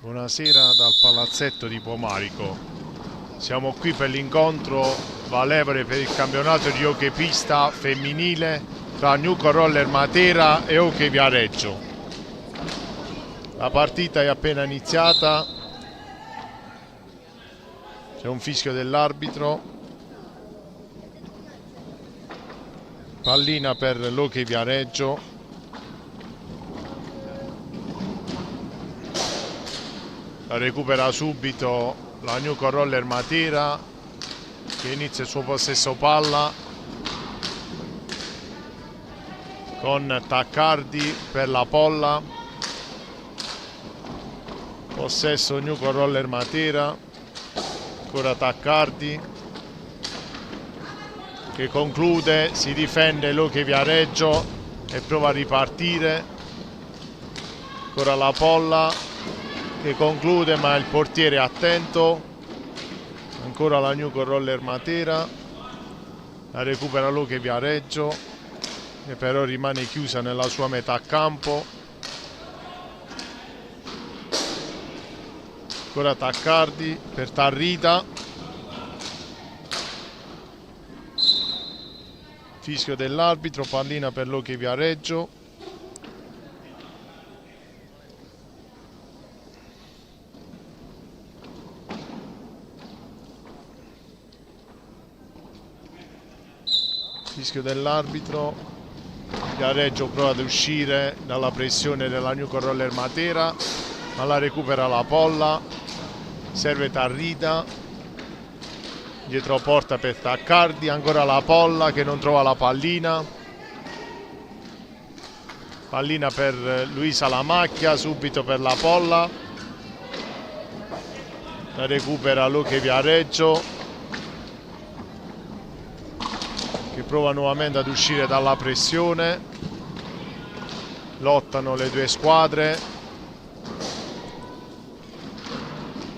Buonasera dal palazzetto di Pomarico. Siamo qui per l'incontro valevole per il campionato di hockey pista femminile tra Nuco Roller Matera e Hockey Viareggio. La partita è appena iniziata, c'è un fischio dell'arbitro, pallina per l'Hockey Viareggio. La recupera subito la Nuco Roller Matera, che inizia il suo possesso palla con Taccardi per la Polla. Possesso Nuco Roller Matera, ancora Taccardi che conclude, si difende l'Hockey Viareggio e prova a ripartire. Ancora la Polla che conclude, ma il portiere è attento. Ancora la Nuco Roller Matera, la recupera l'Hockey Viareggio che però rimane chiusa nella sua metà campo. Ancora Taccardi per Tarrita, fischio dell'arbitro, pallina per l'Hockey Viareggio. Fischio dell'arbitro, Viareggio prova ad uscire dalla pressione della Nuco Roller Matera, ma la recupera la Polla, serve Tarrita, dietro porta per Taccardi, ancora la Polla che non trova la pallina, pallina per Luisa Lamacchia, subito per la Polla, la recupera l'Hockey Viareggio che prova nuovamente ad uscire dalla pressione. Lottano le due squadre,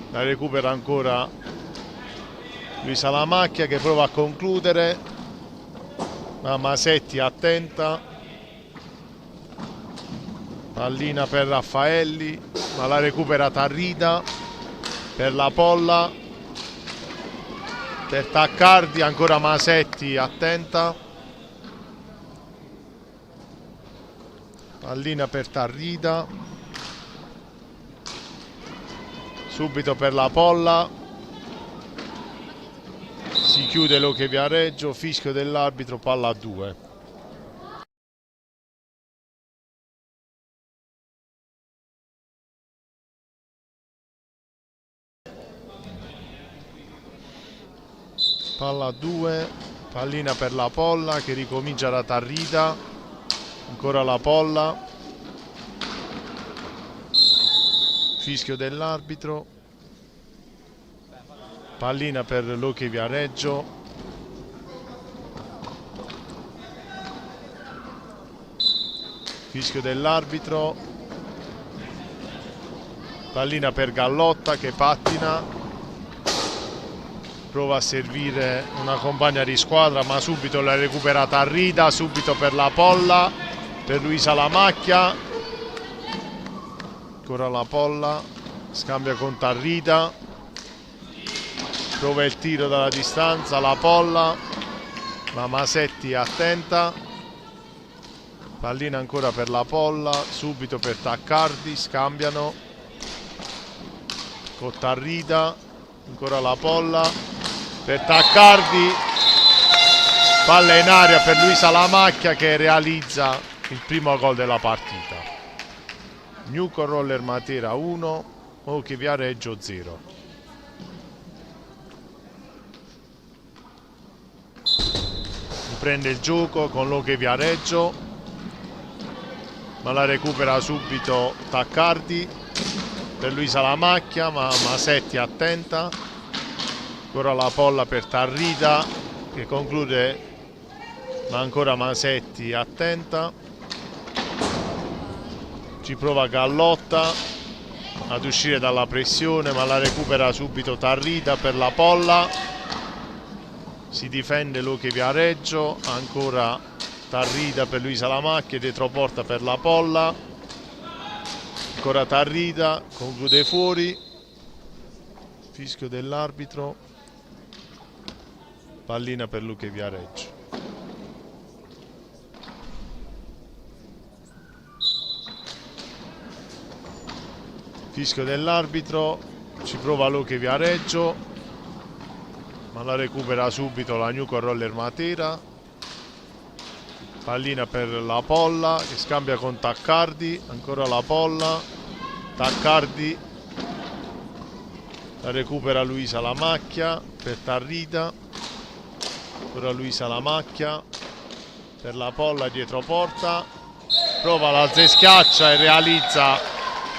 la recupera ancora Luisa Lamacchia che prova a concludere, ma Masetti attenta, pallina per Raffaelli, ma la recupera Tarrita per la Polla, per Taccardi, ancora Masetti attenta, pallina per Tarrita, subito per la Polla, si chiude l'Hockey Viareggio, fischio dell'arbitro, palla a 2. Palla a 2, pallina per la Polla che ricomincia da Tarrita, ancora la Polla, fischio dell'arbitro, pallina per l'Hockey Viareggio, fischio dell'arbitro, pallina per Gallotta che pattina, prova a servire una compagna di squadra ma subito la recupera Tarrita, subito per la Polla, per Luisa Lamacchia, ancora la Polla, scambia con Tarrita, prova il tiro dalla distanza, la Polla, ma Masetti è attenta, pallina ancora per la Polla, subito per Taccardi, scambiano con Tarrita, ancora la Polla per Taccardi, palla in aria per Luisa Lamacchia che realizza il primo gol della partita. Nuco Roller Matera 1, Hockey Viareggio 0. Prende il gioco con l'Hockey Viareggio, ma la recupera subito Taccardi per Luisa Lamacchia, ma Masetti attenta, ancora la Polla per Tarrita che conclude, ma ancora Masetti attenta, ci prova Gallotta ad uscire dalla pressione ma la recupera subito Tarrita per la Polla, si difende l'Hockey Viareggio, ancora Tarrita per Luisa Lamacchia, dietro porta per la Polla, ancora Tarrida, conclude fuori, fischio dell'arbitro, pallina per Luque Viareggio. Fischio dell'arbitro, ci prova Luque Viareggio, ma la recupera subito la Newco Roller Matera. Pallina per la Polla che scambia con Taccardi, ancora la Polla, Taccardi, la recupera Luisa Lamacchia per Tarrida, ancora Luisa Lamacchia per la Polla dietro porta, prova la Zeschiaccia e realizza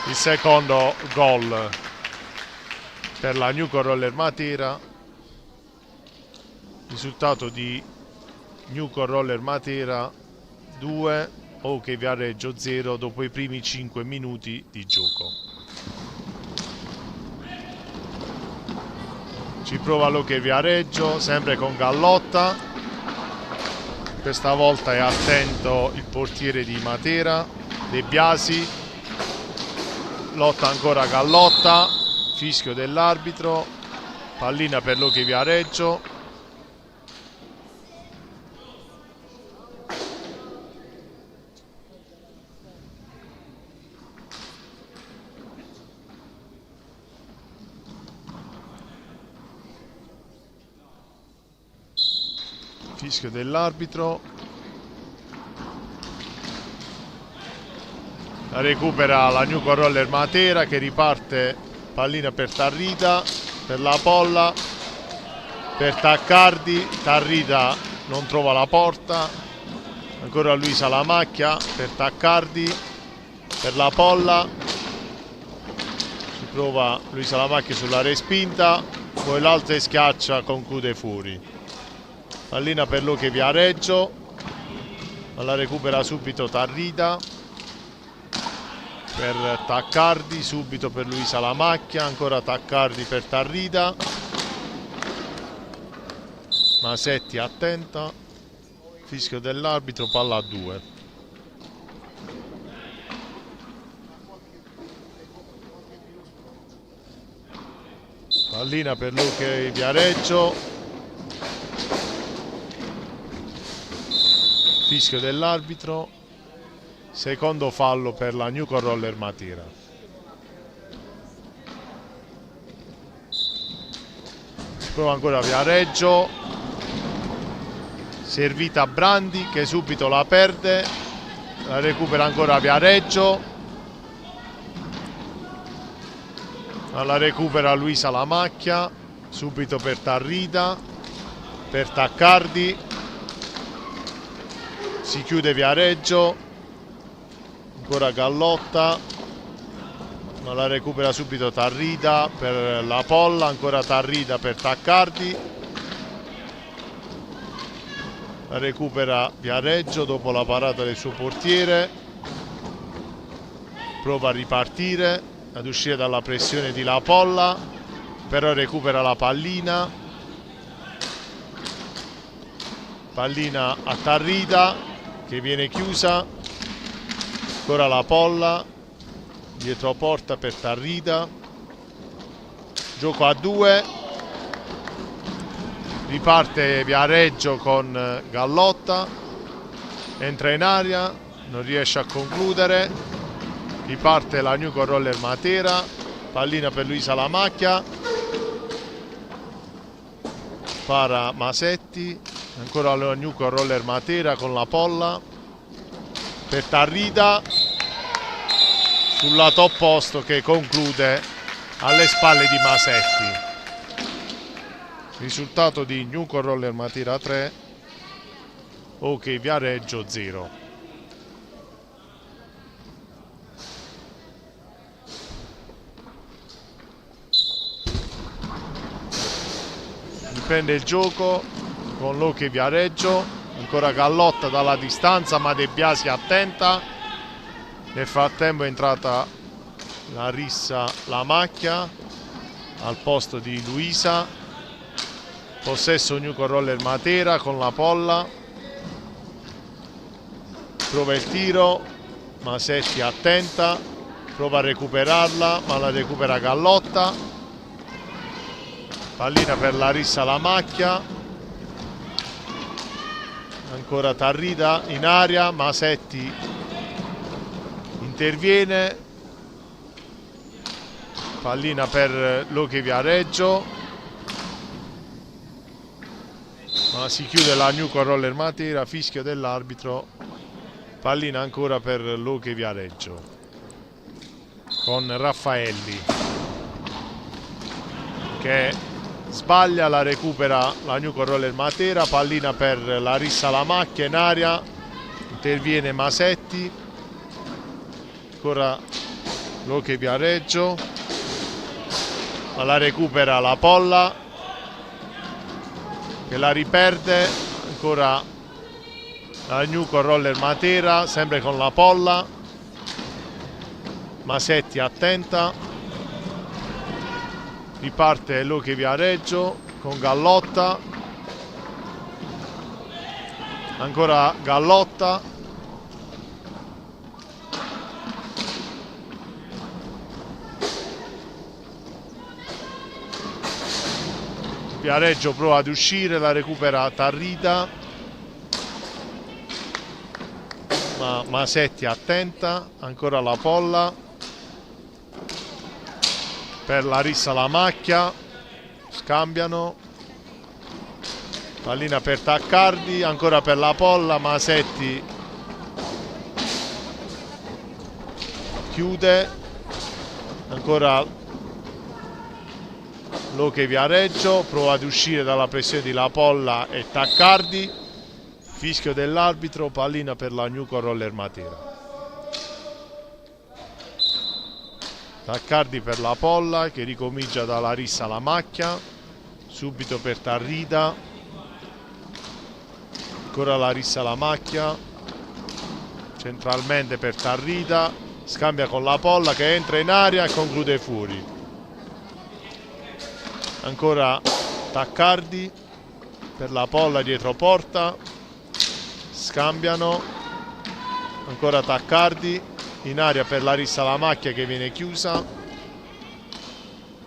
il secondo gol per la Newco Roller Matera. Risultato di Newco Roller Matera 2, OK Viareggio 0 dopo i primi 5 minuti di gioco. Ci prova l'OK Viareggio, sempre con Gallotta. Questa volta è attento il portiere di Matera, De Biasi. Lotta ancora Gallotta, fischio dell'arbitro, pallina per l'OK Viareggio. Fischio dell'arbitro, la recupera la Newco Roller Matera che riparte, pallina per Tarrida, per la Polla, per Taccardi, Tarrida non trova la porta, ancora Luisa Lamacchia per Taccardi, per la Polla, ci prova Luisa Lamacchia sulla respinta, poi l'altra schiaccia, conclude fuori. Pallina per l'OK Viareggio, ma la recupera subito Tarrida, per Taccardi, subito per Luisa Lamacchia, ancora Taccardi per Tarrida, Masetti attenta, fischio dell'arbitro, palla a 2. Pallina per l'OK Viareggio, fischio dell'arbitro, secondo fallo per la Newco Roller Matera. Si prova ancora Viareggio, servita a Brandi che subito la perde, la recupera ancora Viareggio, la recupera Luisa Lamacchia, subito per Tarrida, per Taccardi, si chiude Viareggio, ancora Gallotta, ma la recupera subito Tarrida per la Polla, ancora Tarrida per Taccardi, la recupera Viareggio dopo la parata del suo portiere, prova a ripartire, ad uscire dalla pressione di La Polla, però recupera la pallina, pallina a Tarrida che viene chiusa, ancora la Polla dietro porta per Tarrida, gioco a 2, riparte Viareggio con Gallotta, entra in aria, non riesce a concludere, riparte la Newco Roller Matera, pallina per Luisa Lamacchia, para Masetti, ancora la Newco Roller Matera con la Polla per Tarrida sul lato opposto che conclude alle spalle di Masetti. Risultato di Newco Roller Matera 3, OK Viareggio 0. Riprende il gioco con l'OK Viareggio, ancora Gallotta dalla distanza ma De Biasi attenta, nel frattempo è entrata la rissa Lamacchia al posto di Luisa, possesso Newco Roller Matera con la Polla, prova il tiro, Masetti attenta, prova a recuperarla ma la recupera Gallotta. Pallina per Larissa La Macchia, ancora Tarrida in aria, Masetti interviene, pallina per Loche Viareggio, ma si chiude la Nuco Roller Matera, fischio dell'arbitro, pallina ancora per Loche Viareggio con Raffaelli che sbaglia, la recupera la Nuco Roller Matera, pallina per Larissa La Macchia in aria, interviene Masetti, ancora Loche Viareggio, ma la recupera la Polla che la riperde, ancora la Nuco Roller Matera, sempre con la Polla, Masetti attenta, riparte Loche Viareggio con Gallotta, ancora Gallotta, Viareggio prova ad uscire, la recupera Tarrida, ma Masetti attenta, ancora la Polla per Larissa La Macchia, scambiano, pallina per Taccardi, ancora per la Polla, Masetti chiude, ancora Loche Viareggio, prova ad uscire dalla pressione di La Polla e Taccardi, fischio dell'arbitro, pallina per la Nuco Roller Matera. Taccardi per la Polla che ricomincia da Larissa La Macchia, subito per Tarrida, ancora Larissa La Macchia, centralmente per Tarrida, scambia con la Polla che entra in aria e conclude fuori, ancora Taccardi per la Polla dietro porta, scambiano, ancora Taccardi in aria per Larissa La Macchia che viene chiusa,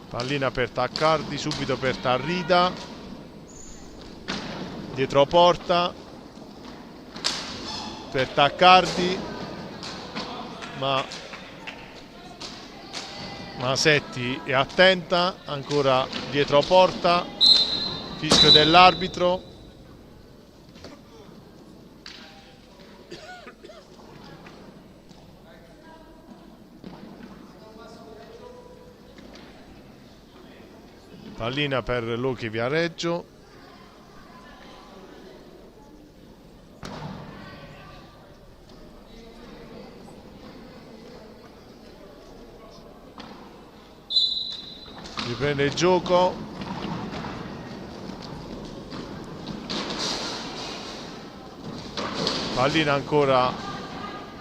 pallina per Taccardi, subito per Tarrida, dietro porta per Taccardi, ma Masetti è attenta, ancora dietro porta, fischio dell'arbitro. Pallina per Loche Viareggio, riprende il gioco, pallina ancora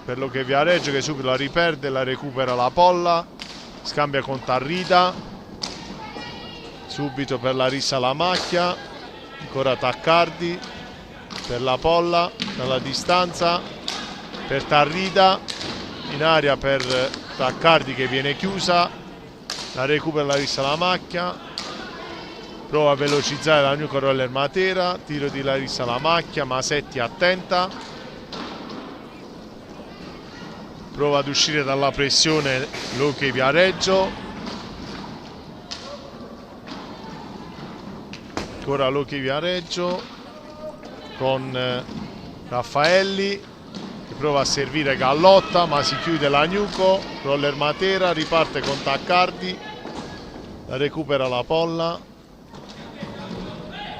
per Loche Viareggio che subito la riperde, la recupera la Polla, scambia con Tarrida, subito per Larissa La Macchia, ancora Taccardi per la Polla dalla distanza, per Tarrida in aria per Taccardi che viene chiusa, la recupera Larissa La Macchia, prova a velocizzare la Nuco Roller Matera, tiro di Larissa La Macchia, Masetti attenta, prova ad uscire dalla pressione Loche Viareggio, ancora Loche Viareggio con Raffaelli che prova a servire Gallotta ma si chiude la Nuco Roller Matera, riparte con Taccardi, la recupera la Polla,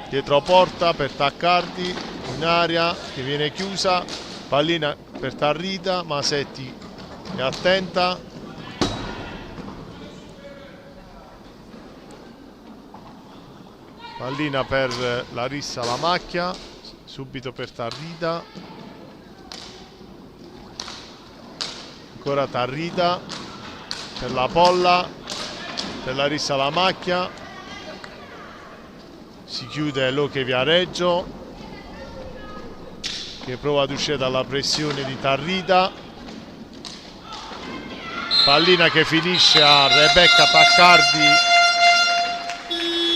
dietro porta per Taccardi in aria che viene chiusa, pallina per Tarrida, Masetti è attenta, pallina per Larissa La Macchia, subito per Tarrida, ancora Tarrida per la Polla, per Larissa La Macchia, si chiude Loche Viareggio che prova ad uscire dalla pressione di Tarrida, Pallina che finisce a Rebecca Taccardi,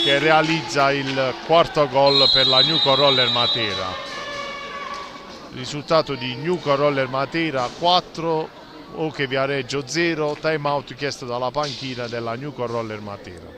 che realizza il quarto gol per la Newco Roller Matera. Risultato di Newco Roller Matera 4, Oche Viareggio 0, time out chiesto dalla panchina della Newco Roller Matera.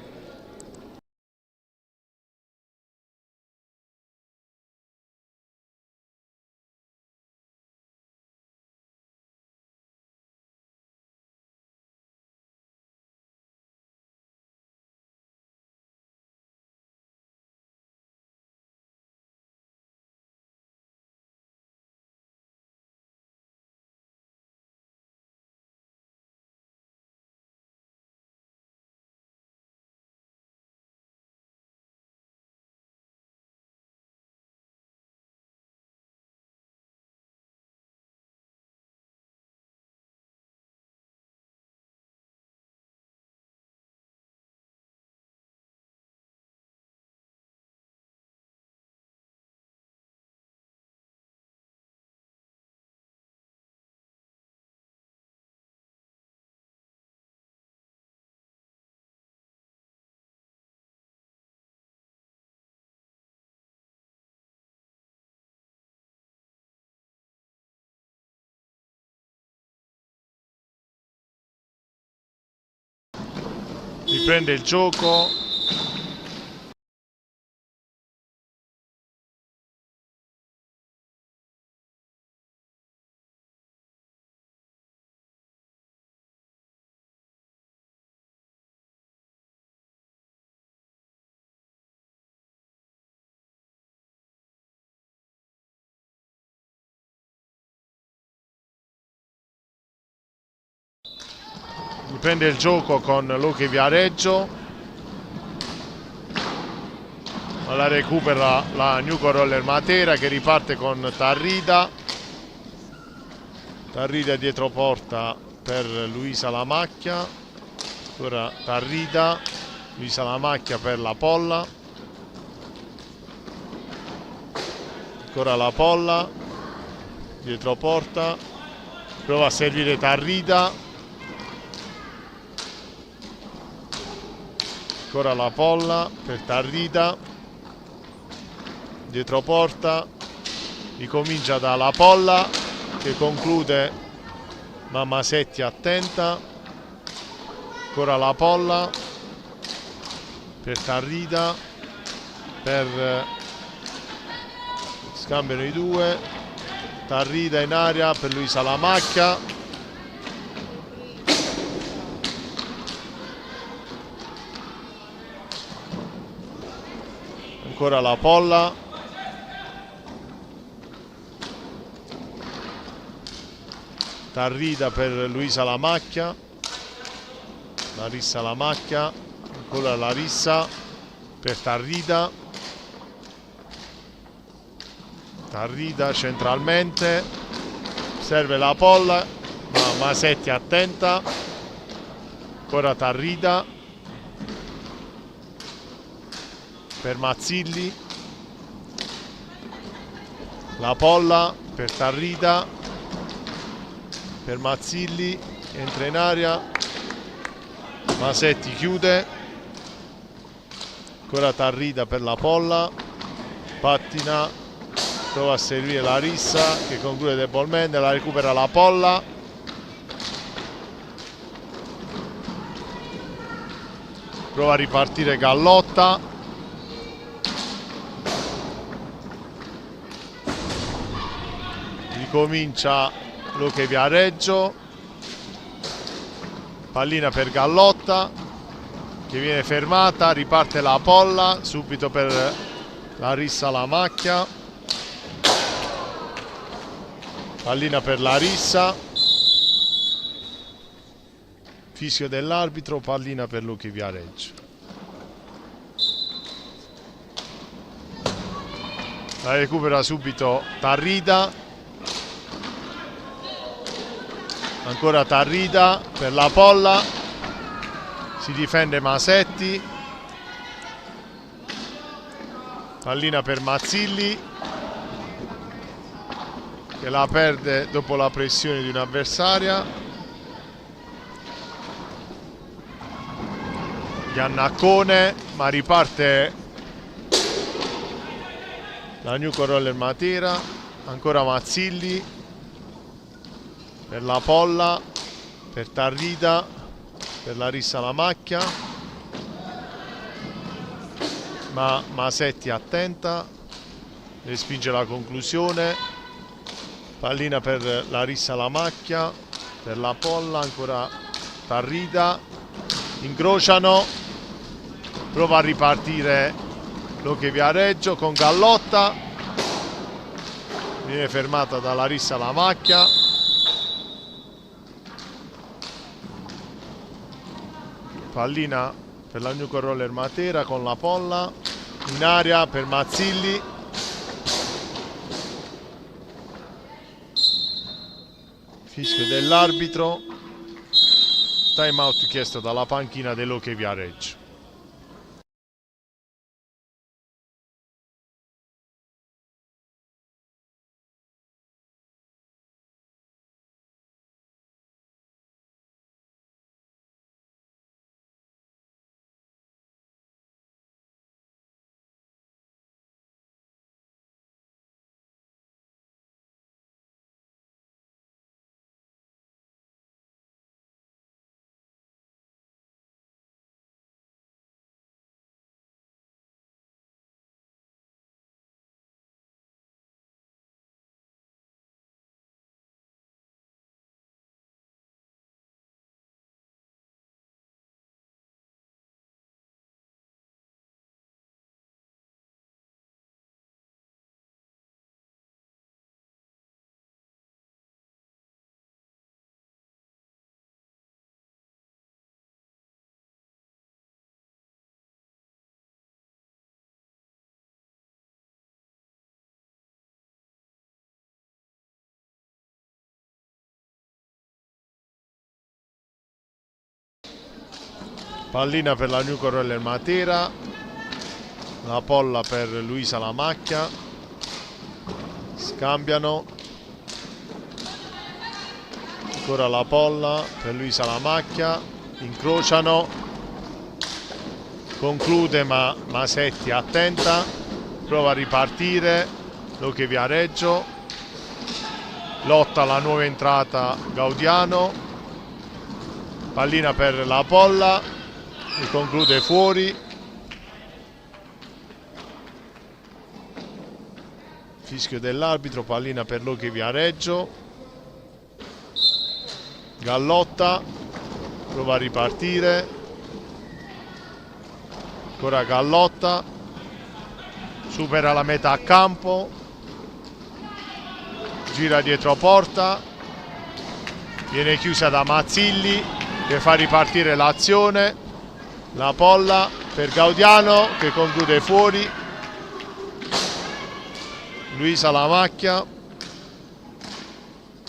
Riprende il gioco. Riprende il gioco con l'Oche Viareggio. La recupera la Newco Roller Matera, che riparte con Tarrida. Tarrida dietro porta per Luisa Lamacchia. Ora Tarrida, Luisa Lamacchia per la Polla. Ancora la Polla, dietro porta, prova a servire Tarrida. Ancora la Polla per Tarrida, dietro porta, ricomincia dalla Polla che conclude Mamasetti attenta. Ancora la Polla per Tarrida, scambiano i due. Tarrida in aria per Luisa Lamacchia. Ancora la Polla, Tarrida per Luisa Lamacchia, Larissa Lamacchia, ancora Larissa per Tarrida. Tarrida centralmente, serve la Polla, ma Masetti attenta. Ancora Tarrida per Mazzilli, la Polla per Tarrida, per Mazzilli, entra in aria, Masetti chiude. Ancora Tarrida per la Polla, pattina, prova a servire Larissa che conclude debolmente, la recupera la Polla. Prova a ripartire Gallotta. Ricomincia l'Oche Viareggio. Pallina per Gallotta che viene fermata, riparte la Polla subito per Larissa Lamacchia. Pallina per Larissa, fischio dell'arbitro, pallina per l'Oche Viareggio. La recupera subito Tarrida. Ancora Tarrida per la Polla, si difende Masetti. Pallina per Mazzilli che la perde dopo la pressione di un'avversaria. Iannaccone, ma riparte la Newco Roller Matera. Ancora Mazzilli per la Polla, per Tarrida, per la Rissa la Macchia, ma Masetti attenta, respinge la conclusione. Pallina per la Rissa la Macchia, per la Polla, ancora Tarrida, incrociano, prova a ripartire Loche Viareggio con Gallotta, viene fermata dalla Rissa la Macchia. Pallina per la Newco Roller Matera con la Polla, in aria per Mazzilli. Fischio dell'arbitro, time out chiesto dalla panchina del Loche Viareggio. Pallina per la Newco Roller Matera, la Polla per Luisa la Macchia, scambiano, ancora la Polla per Luisa la Macchia, incrociano, conclude ma Masetti attenta, prova a ripartire Loche Viareggio, lotta alla nuova entrata Gaudiano, pallina per la Polla e conclude fuori. Fischio dell'arbitro, pallina per Loche Viareggio, Gallotta prova a ripartire, ancora Gallotta, supera la metà campo, gira dietro porta, viene chiusa da Mazzilli che fa ripartire l'azione. La Polla per Gaudiano che conclude fuori. Luisa la Macchia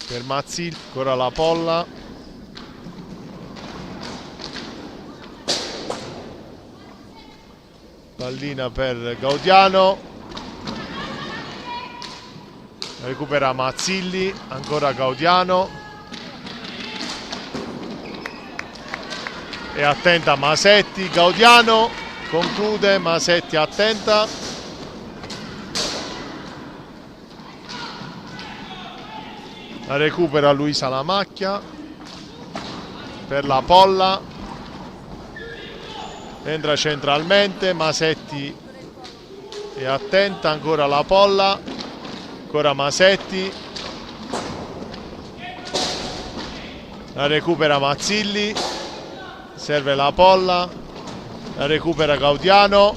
per Mazzilli, ancora la Polla, pallina per Gaudiano, recupera Mazzilli, ancora Gaudiano e attenta Masetti, Gaudiano conclude, Masetti attenta, la recupera Luisa la Macchia per la Polla, entra centralmente, Masetti è attenta, ancora la Polla, ancora Masetti, la recupera Mazzilli, serve la Polla, la recupera Gaudiano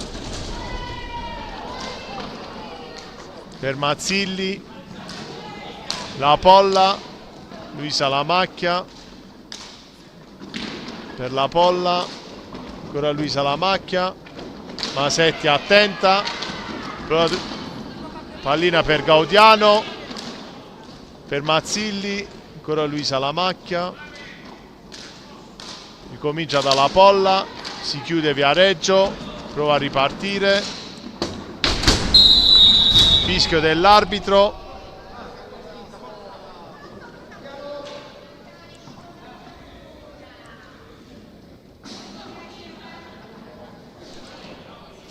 per Mazzilli, la Polla, Luisa la Macchia per la Polla, ancora Luisa la Macchia, Masetti attenta, pallina per Gaudiano, per Mazzilli, ancora Luisa la Macchia, ricomincia dalla Polla, si chiude Viareggio, prova a ripartire, fischio dell'arbitro.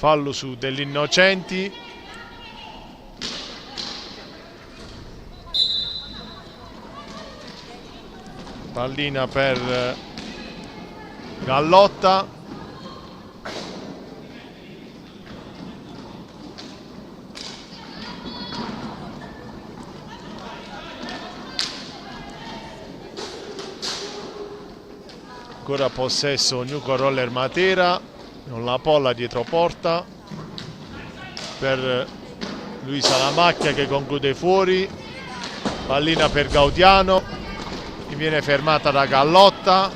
fallo su dell'Innocenti. Pallina per Gallotta. Ancora possesso Nuco Roller Matera con la Polla dietro porta per Luisa Lamacchia che conclude fuori. Pallina per Gaudiano che viene fermata da Gallotta.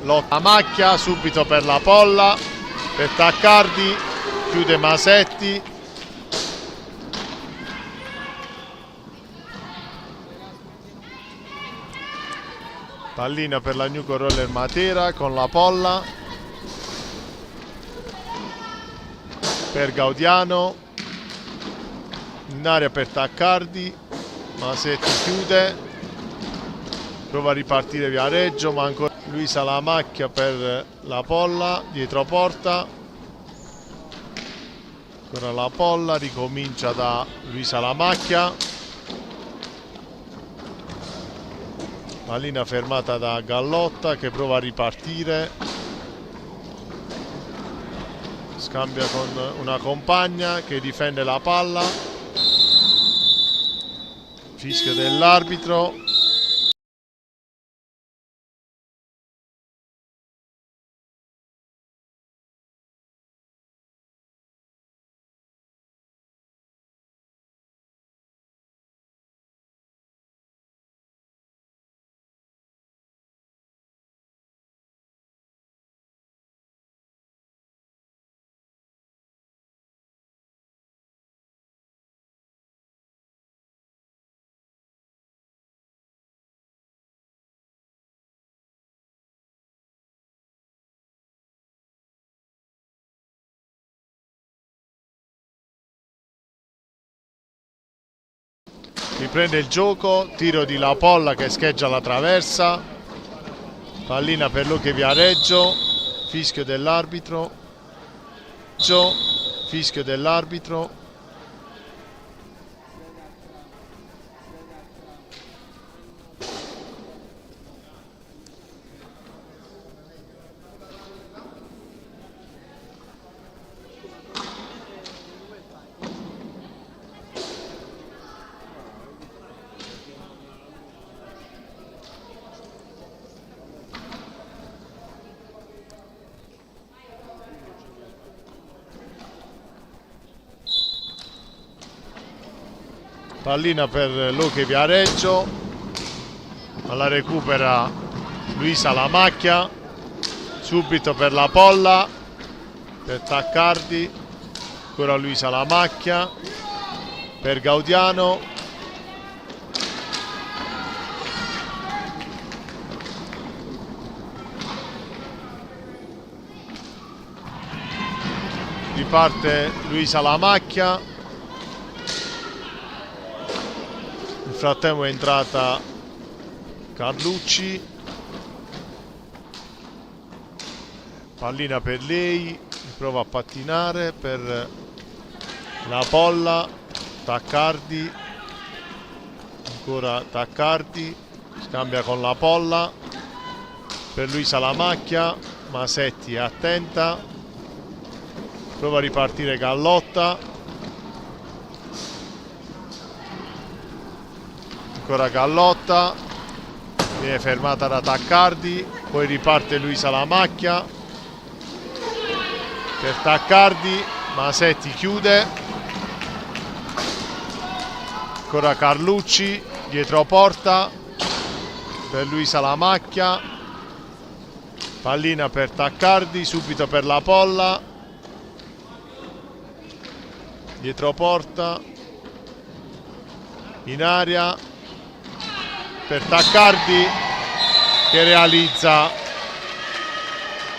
Lotta Macchia subito per la Polla, per Taccardi, chiude Masetti. Pallina per la Nuco Roller Matera con la Polla per Gaudiano, in area per Taccardi, Masetti chiude, prova a ripartire Viareggio ma ancora Luisa Lamacchia per la Polla dietro porta, ancora la Polla, ricomincia da Luisa Lamacchia. Pallina fermata da Gallotta che prova a ripartire, scambia con una compagna che difende la palla, fischio dell'arbitro. Riprende il gioco, tiro di La Polla che scheggia la traversa, pallina per Luque Viareggio, fischio dell'arbitro, fischio dell'arbitro. Pallina per Luque Viareggio, alla recupera Luisa Lamacchia, subito per la Polla, per Taccardi, ancora Luisa Lamacchia, per Gaudiano, riparte Luisa Lamacchia. Nel frattempo è entrata Carlucci, pallina per lei, prova a pattinare per la Polla, Taccardi, ancora Taccardi, scambia con la Polla per Luisa Lamacchia, Masetti è attenta, prova a ripartire Gallotta, ancora Gallotta, viene fermata da Taccardi, poi riparte Luisa Lamacchia per Taccardi, Masetti chiude, ancora Carlucci dietro porta per Luisa Lamacchia, pallina per Taccardi, subito per la Polla, dietro porta, in aria per Taccardi che realizza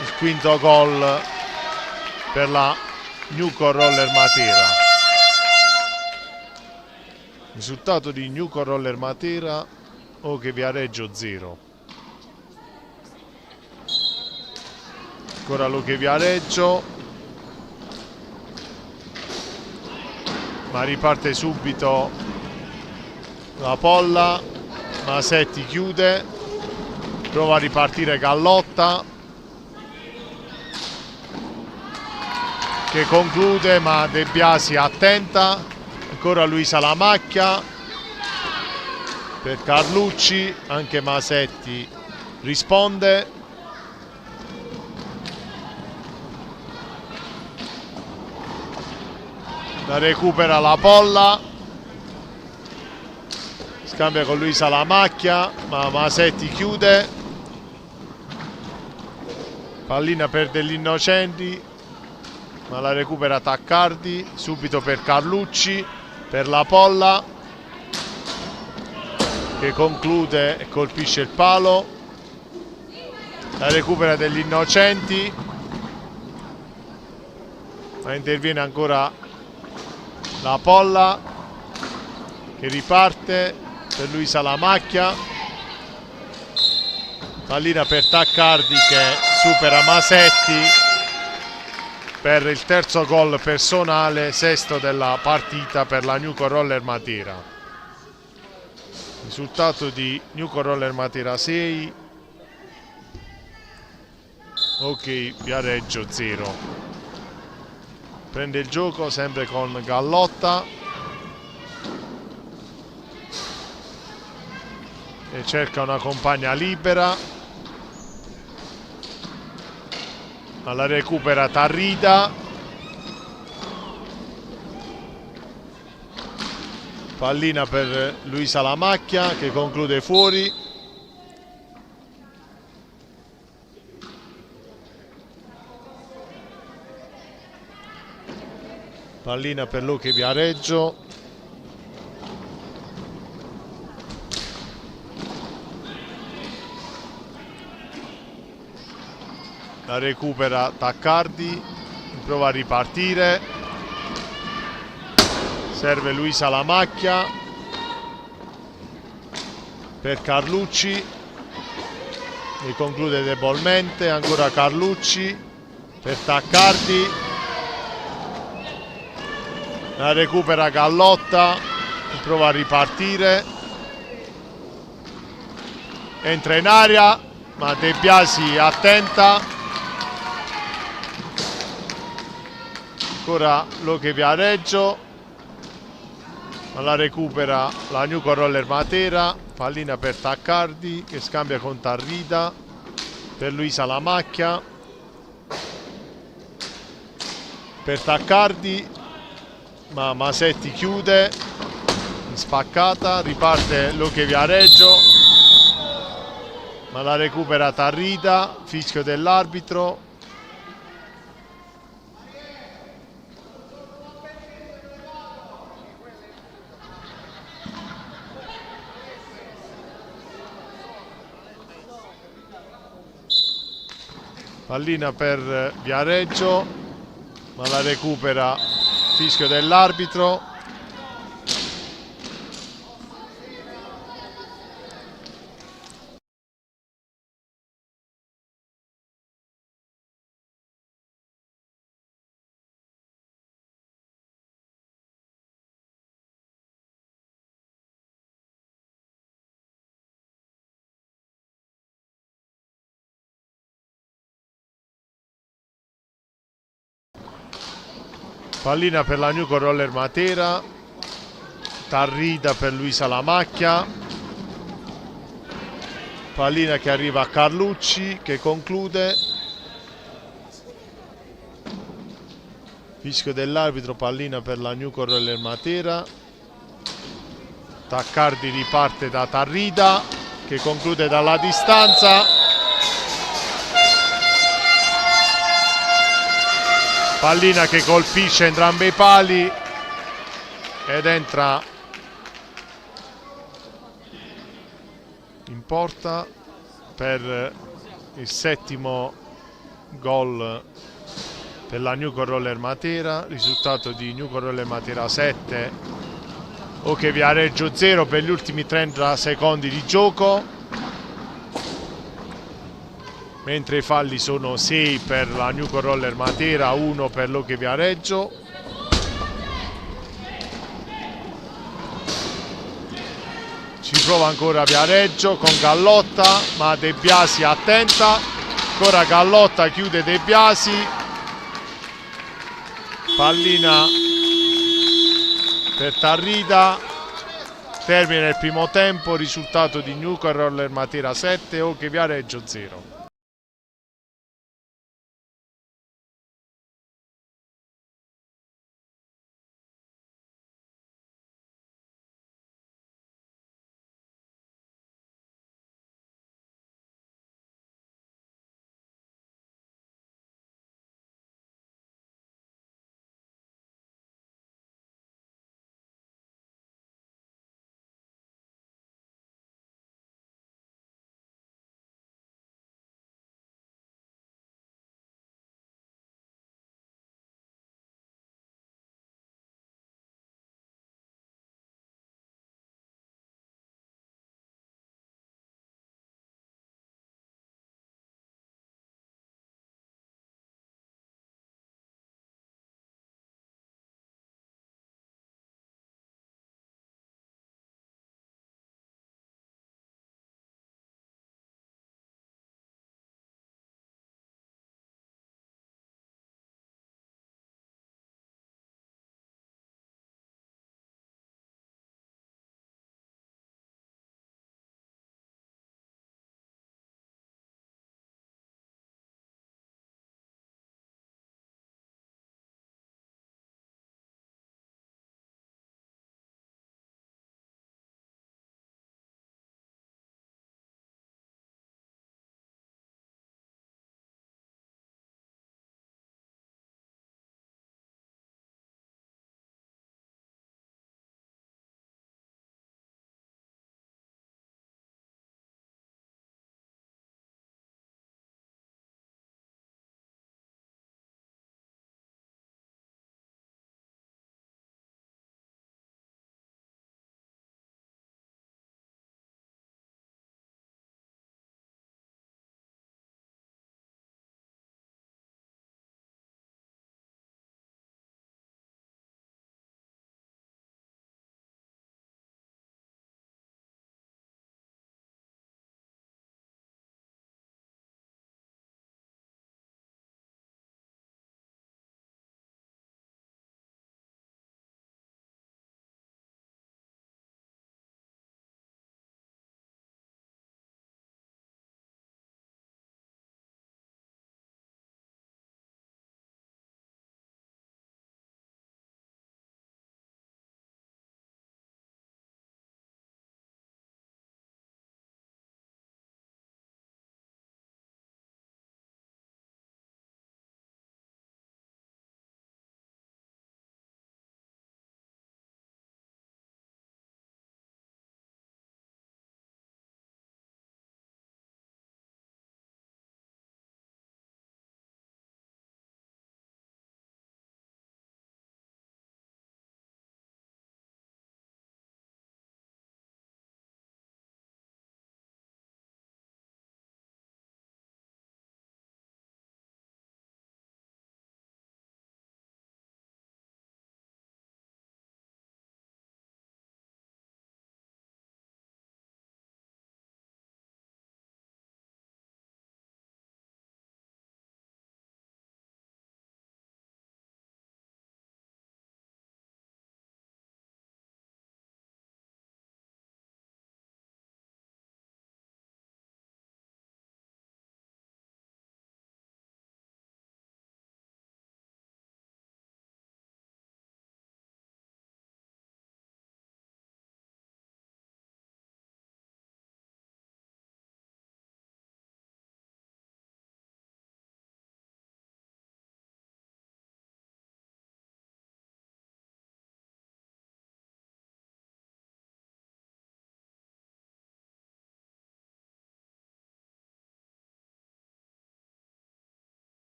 il quinto gol per la Nuco Roller Matera. Risultato di Nuco Roller Matera, Luque Viareggio 0. Ancora Luche Viareggio, ma riparte subito la Polla. Masetti chiude, prova a ripartire Gallotta, che conclude, ma De Biasi attenta. Ancora Luisa Lamacchia per Carlucci, anche Masetti risponde. La recupera la Polla, scambia con Luisa Lamacchia, ma Masetti chiude. Pallina per degli Innocenti, ma la recupera Taccardi, subito per Carlucci, per la Polla, che conclude e colpisce il palo. La recupera degli Innocenti, ma interviene ancora la Polla, che riparte per Luisa Lamacchia. Pallina per Taccardi, che supera Masetti per il terzo gol personale, sesto della partita per la Newco Roller Matera. Risultato di Newco Roller Matera 6, Ok Viareggio 0. Prende il gioco sempre con Gallotta e cerca una compagna libera, ma la recupera Tarrida. Pallina per Luisa Lamacchia, che conclude fuori. Pallina per Luche Viareggio, la recupera Taccardi, prova a ripartire, serve Luisa Lamacchia per Carlucci, che conclude debolmente. Ancora Carlucci per Taccardi, la recupera Gallotta, prova a ripartire, entra in aria, ma De Biasi attenta. Ancora Luche Viareggio, ma la recupera la Newco Roller Matera. Pallina per Taccardi, che scambia con Tarrida, per Luisa Lamacchia, per Taccardi, ma Masetti chiude in spaccata. Riparte Luche Viareggio, ma la recupera Tarrida, fischio dell'arbitro. Pallina per Viareggio, ma la recupera, fischio dell'arbitro. Pallina per la Newco Roller Matera, Tarrida per Luisa Lamacchia, pallina che arriva a Carlucci, che conclude, fischio dell'arbitro, pallina per la Newco Roller Matera. Taccardi riparte da Tarrida, che conclude dalla distanza. Pallina che colpisce entrambi i pali ed entra in porta per il settimo gol per la Newco Roller Matera. Risultato di Newco Roller Matera 7, Ok Viareggio 0 per gli ultimi 30 secondi di gioco. mentre i falli sono 6 per la Newco Roller Matera, 1 per l'Hockey Viareggio. Ci prova ancora Viareggio con Gallotta, ma De Biasi attenta, ancora Gallotta, chiude De Biasi, pallina per Tarrida, termina il primo tempo, risultato di Newco Roller Matera 7, Hockey Viareggio 0.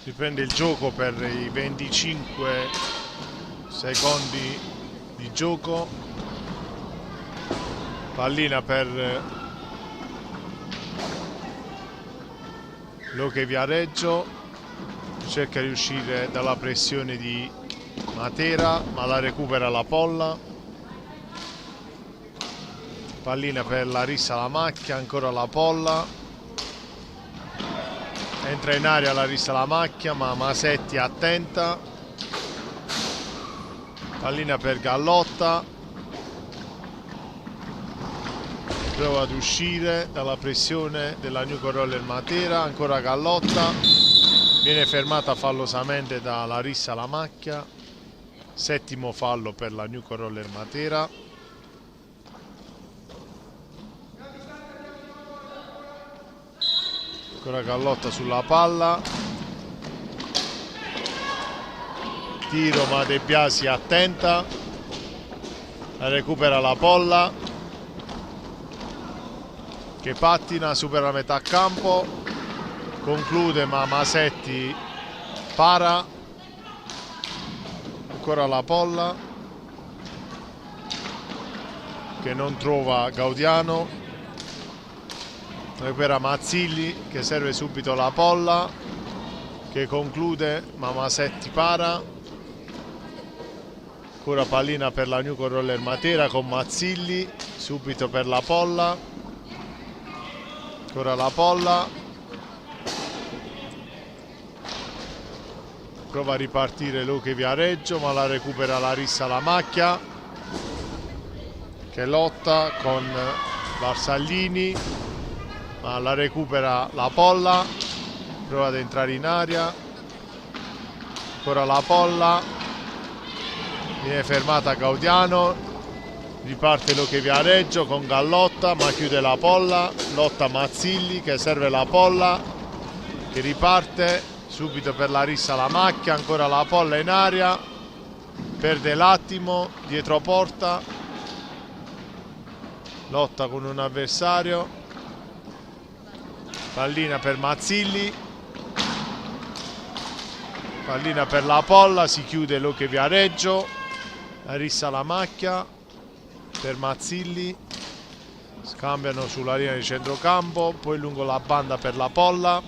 riprende il gioco per i 25 secondi di gioco. Pallina per Luque Viareggio, cerca di uscire dalla pressione di Matera, ma la recupera la Polla. Pallina per Larissa Lamacchia, ancora la Polla, entra in aria Larissa Lamacchia, ma Masetti attenta. Pallina per Gallotta, prova ad uscire dalla pressione della Nuco Roller Matera, ancora Gallotta, viene fermata fallosamente da Larissa Lamacchia, settimo fallo per la Nuco Roller Matera. Ancora Gallotta sulla palla, tiro ma De Biasi attenta, la recupera la Polla che pattina, supera la metà campo, conclude ma Masetti para, ancora la Polla che non trova Gaudiano, recupera Mazzilli che serve subito la Polla che conclude ma Masetti para, ancora pallina per la Nuco Roller Matera con Mazzilli subito per la Polla, ancora la Polla, prova a ripartire Luque Viareggio ma la recupera Larissa Lamacchia che lotta con Barsallini ma la recupera la Polla, prova ad entrare in aria, ancora la Polla, viene fermata Gaudiano, riparte Luque Viareggio con Gallotta ma chiude la Polla, lotta Mazzilli che serve la Polla che riparte subito per Larissa Lamacchia, ancora la Polla in aria, perde l'attimo dietro porta, lotta con un avversario, pallina per Mazzilli, pallina per la Polla, si chiude Luque Viareggio, Larissa Lamacchia per Mazzilli, scambiano sulla linea di centrocampo, poi lungo la banda per la Polla,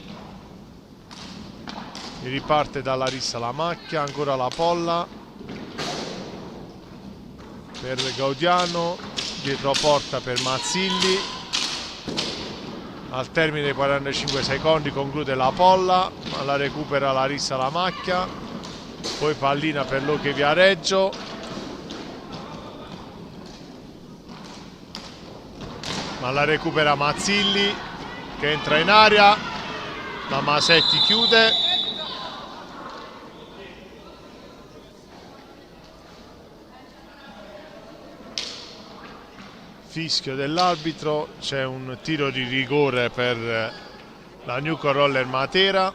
riparte da Larissa Lamacchia, ancora la Polla per Gaudiano, dietro porta per Mazzilli, al termine dei 45 secondi conclude la Polla, ma la recupera Larissa Lamacchia, poi pallina per Luque Viareggio, ma la recupera Mazzilli che entra in aria, ma Masetti chiude. Fischio dell'arbitro, c'è un tiro di rigore per la Nuco Roller Matera.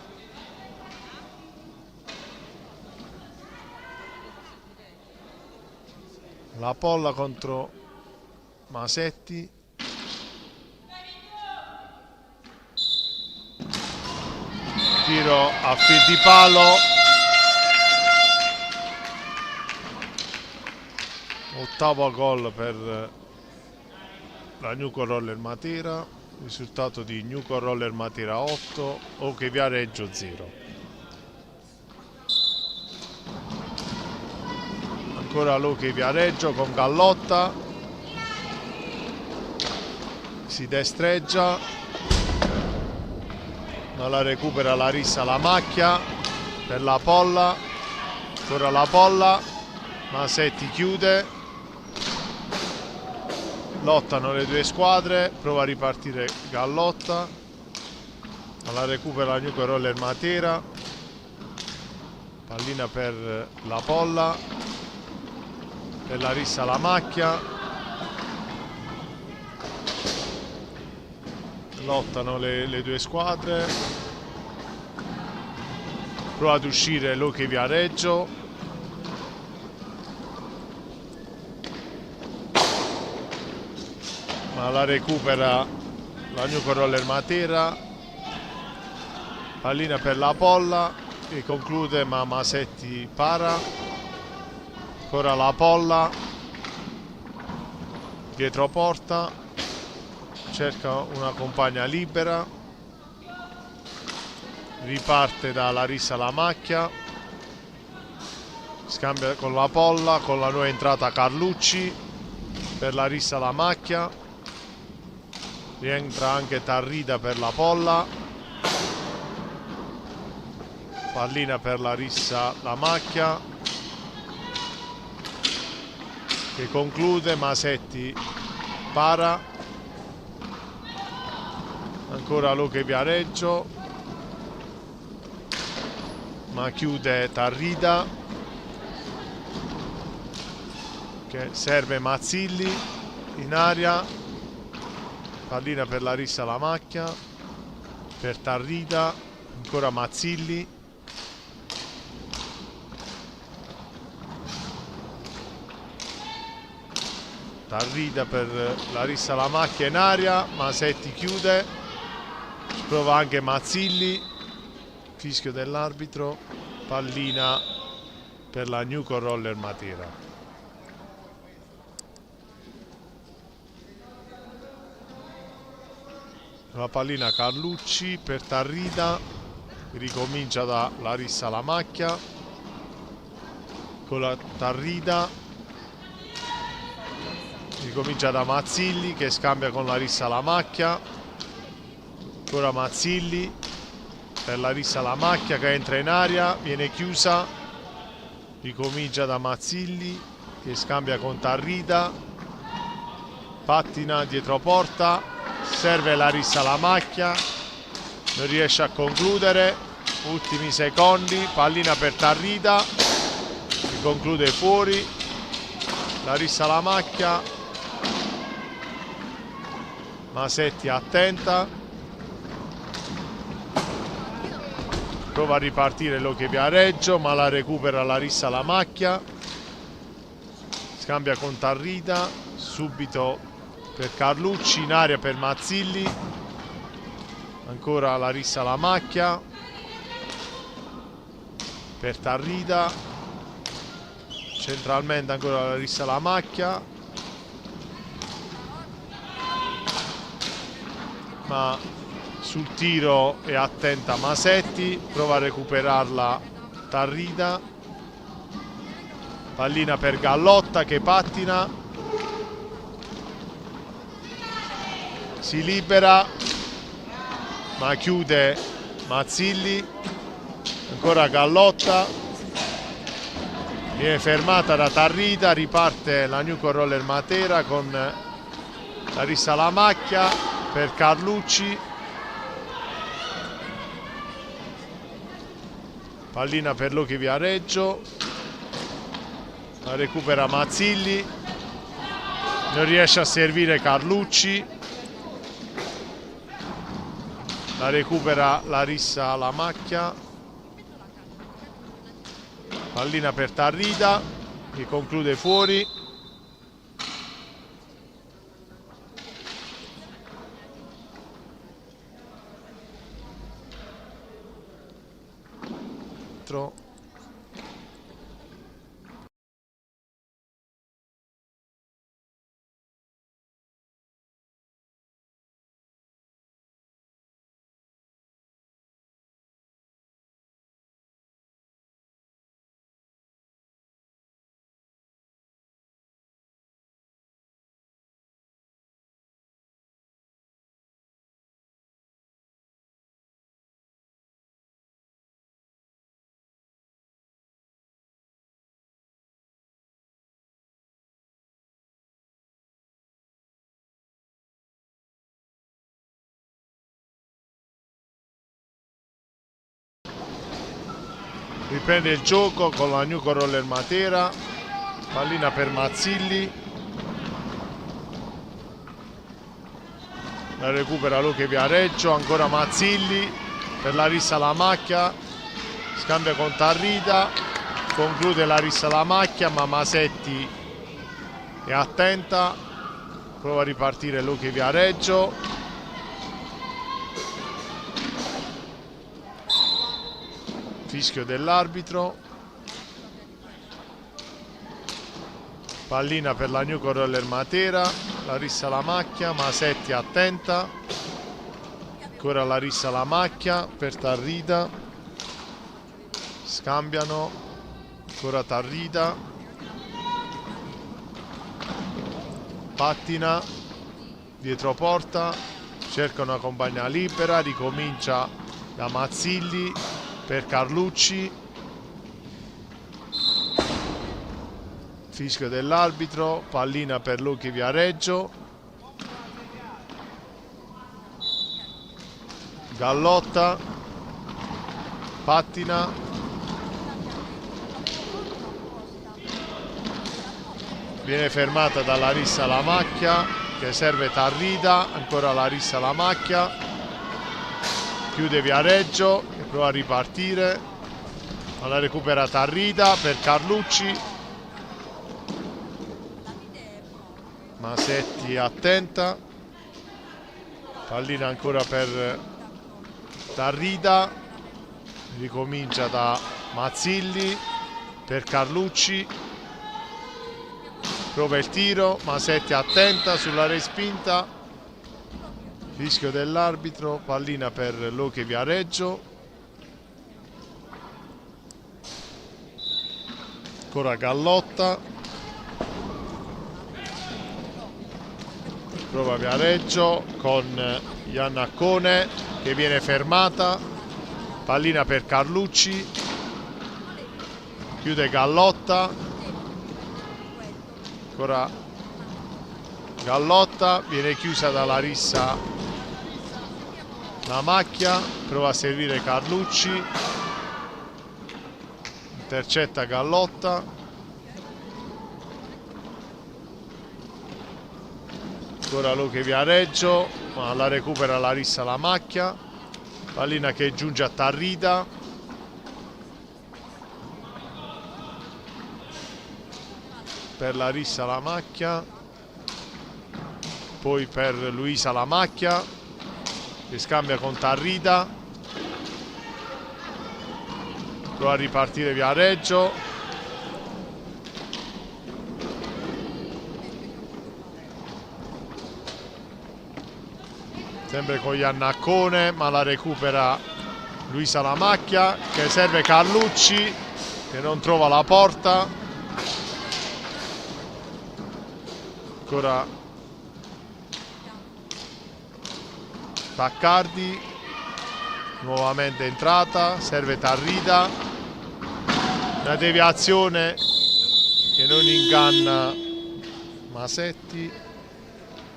La Polla contro Masetti. Tiro a fil di palo. Ottavo gol per la Nuco Roller Matera, risultato di Nuco Roller Matera 8, Luque Viareggio 0. Ancora Luque Viareggio con Gallotta, si destreggia, ma la recupera Larissa Lamacchia per la Polla, ancora la Polla, Masetti chiude. Lottano le due squadre, prova a ripartire Gallotta, alla recupera la Nuco Roller Matera, pallina per la Polla, per Larissa Lamacchia, lottano le due squadre, prova ad uscire Luque Viareggio, ma la recupera la Nuco Roller Matera, pallina per la Polla e conclude, ma Masetti para. Ancora la Polla dietro porta, cerca una compagna libera, riparte da Larissa La Macchia, scambia con la Polla, con la nuova entrata Carlucci per Larissa La Macchia, rientra anche Tarrida per la Polla, pallina per Larissa La Macchia che conclude, Masetti para, ancora Luque Viareggio, ma chiude Tarrida che serve Mazzilli in aria, pallina per Larissa La Macchia, per Tarrida, ancora Mazzilli, Tarrida per Larissa La Macchia in aria, Masetti chiude, prova anche Mazzilli, fischio dell'arbitro, pallina per la Newco Roller Matera. La pallina Carlucci per Tarrida, ricomincia da Larissa La Macchia, con la Tarrida, ricomincia da Mazzilli che scambia con Larissa La Macchia, ancora Mazzilli per Larissa La Macchia che entra in aria, viene chiusa, ricomincia da Mazzilli che scambia con Tarrida, pattina dietro porta, serve Larissa La Macchia, non riesce a concludere, ultimi secondi, pallina per Tarrida che conclude fuori, Larissa La Macchia, Masetti attenta, prova a ripartire Luque Viareggio ma la recupera Larissa La Macchia, scambia con Tarrida, subito per Carlucci, in aria per Mazzilli, ancora Larissa La Macchia per Tarrida, centralmente ancora Larissa La Macchia, ma sul tiro è attenta Masetti, prova a recuperarla Tarrida, pallina per Gallotta che pattina, si libera ma chiude Mazzilli, ancora Gallotta, viene fermata da Tarrida, riparte la Newco Roller Matera con Larissa La Macchia per Carlucci, pallina per Luque Viareggio, la recupera Mazzilli, non riesce a servire Carlucci, la recupera Larissa La Macchia, pallina per Tarrida che conclude fuori, riprende il gioco con la Newco Roller Matera, pallina per Mazzilli, la recupera Luque Viareggio, ancora Mazzilli per Larissa La Macchia, scambia con Tarrida, conclude Larissa La Macchia ma Masetti è attenta, prova a ripartire Luque Viareggio, fischio dell'arbitro. Pallina per la Newco Roller Matera, Larissa Lamacchia, Masetti attenta, ancora Larissa Lamacchia per Tarrida, scambiano, ancora Tarrida, pattina, dietro porta, cerca una compagna libera, ricomincia da Mazzilli per Carlucci. Fischio dell'arbitro, pallina per Luchi Viareggio, Gallotta, pattina, viene fermata da Larissa Lamacchia che serve Tarrida, ancora Larissa Lamacchia, chiude Viareggio e prova a ripartire, ma la recupera Tarrida per Carlucci. Masetti attenta, pallina ancora per Tarrida, ricomincia da Mazzilli per Carlucci, prova il tiro, Masetti attenta sulla respinta, fischio dell'arbitro, pallina per Luchi Viareggio, ancora Gallotta, prova Viareggio con Iannaccone che viene fermata, pallina per Carlucci, chiude Gallotta, ancora Gallotta, viene chiusa da Larissa Lamacchia, prova a servire Carlucci, intercetta Gallotta, ancora Luchi Viareggio, ma la recupera Larissa Lamacchia, pallina che giunge a Tarrida, per Larissa Lamacchia, poi per Luisa Lamacchia che scambia con Tarrida, prova a ripartire Viareggio, sempre con Iannaccone, ma la recupera Luisa Lamacchia che serve Carlucci che non trova la porta, ancora Taccardi, nuovamente entrata, serve Tarrida, una deviazione che non inganna Masetti.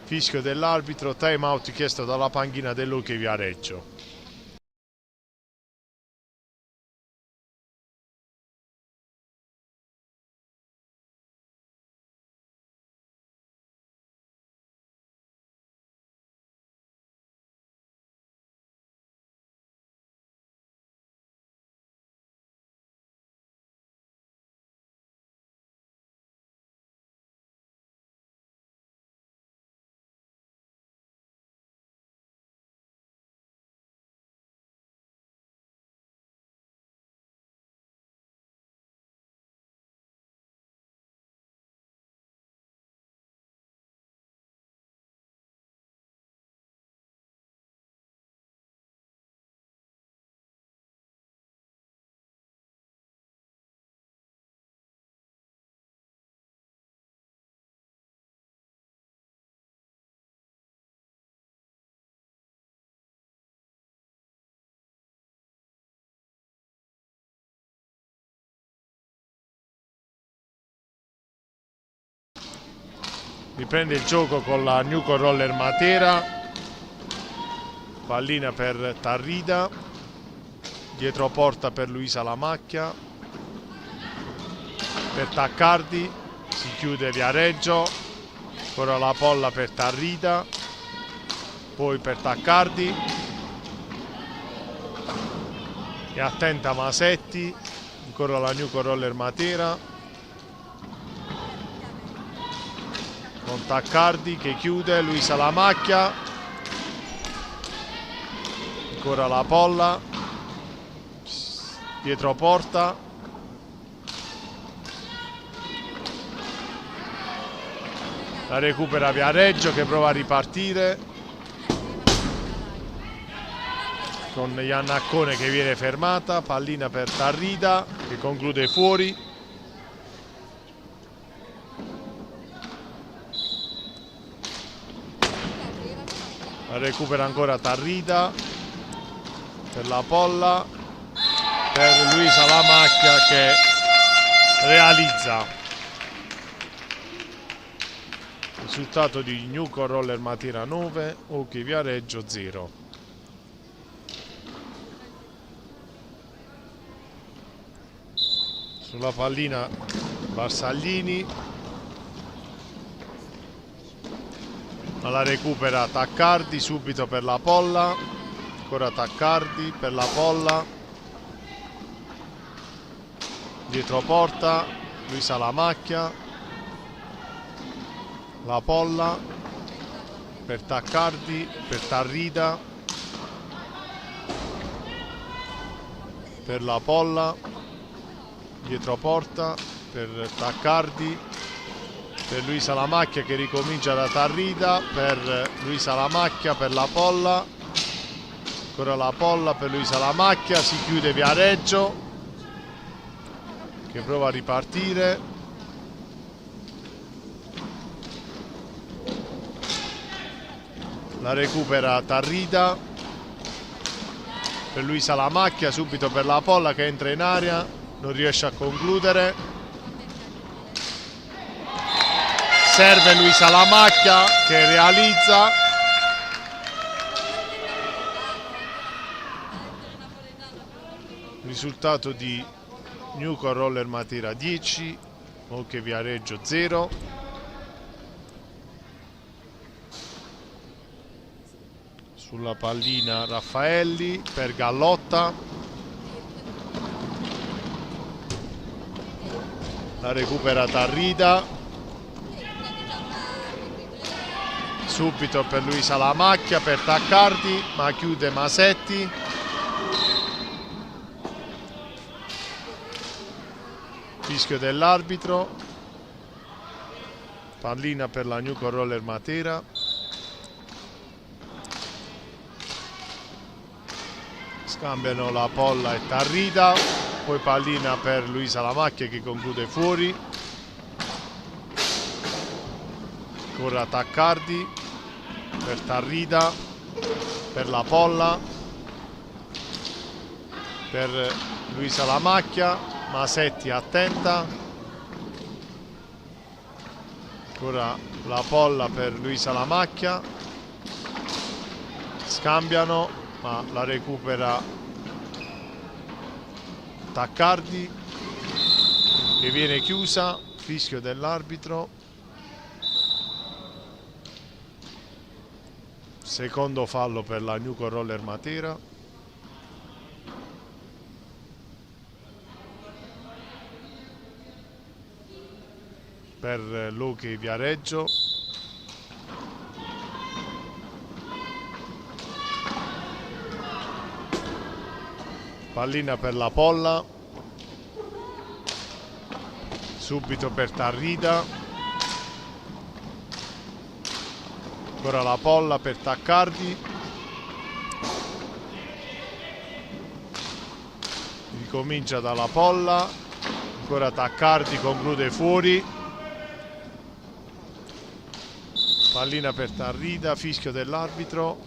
Fischio dell'arbitro, time out chiesto dalla panchina del Luchi Viareggio. Riprende il gioco con la Newco Roller Matera, pallina per Tarrida, dietro porta per Luisa Lamacchia, per Taccardi, si chiude Viareggio, ancora la polla per Tarrida, poi per Taccardi, e attenta Masetti, ancora la Newco Roller Matera, con Taccardi che chiude, Luisa Lamacchia, ancora la polla, dietro porta, la recupera Viareggio che prova a ripartire con Iannaccone che viene fermata, pallina per Tarrida che conclude fuori. La recupera ancora Tarrida per la Polla, per Luisa Lamacchia che realizza. Risultato di Nuco Roller Matera 9, Ochi Viareggio 0. Sulla pallina Barsaglini, ma la recupera Taccardi subito per la Polla, ancora Taccardi per la Polla, dietro porta Luisa Lamacchia, la Polla per Taccardi, per Tarrida, per la Polla, dietro porta per Taccardi, per Luisa Lamacchia che ricomincia da Tarrida, per Luisa Lamacchia per la Polla, ancora la Polla per Luisa Lamacchia, si chiude Viareggio che prova a ripartire, la recupera Tarrida per Luisa Lamacchia, subito per la Polla che entra in area, non riesce a concludere, serve Luisa Lamacchia che realizza. Risultato di Nuco Roller Matera 10, Oche Viareggio 0. Sulla pallina Raffaelli per Gallotta, la recupera Tarrida, subito per Luisa Lamacchia per Taccardi, ma chiude Masetti. Fischio dell'arbitro, pallina per la Nuco Roller Matera. Scambiano la Polla e Tarrida, poi pallina per Luisa Lamacchia che conclude fuori, ancora Taccardi per Tarrida, per la Polla, per Luisa Lamacchia, Masetti attenta, ancora la Polla per Luisa Lamacchia, scambiano ma la recupera Taccardi che viene chiusa, fischio dell'arbitro, secondo fallo per la Nuco Roller Matera. Per l'Oche Viareggio, pallina per la Polla, subito per Tarrida, ancora la Polla per Taccardi, ricomincia dalla Polla, ancora Taccardi conclude fuori, pallina per Tarrida, fischio dell'arbitro.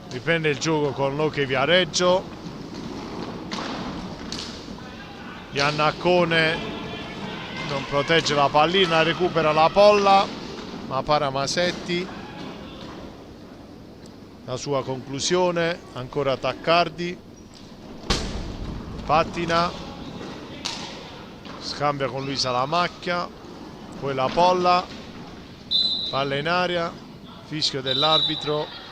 Riprende il gioco con l'Oche Viareggio. Iannaccone non protegge la pallina, recupera la Polla, ma para Masetti. La sua conclusione, ancora Taccardi, pattina, scambia con Luisa Lamacchia, poi la Polla, palla in aria, fischio dell'arbitro.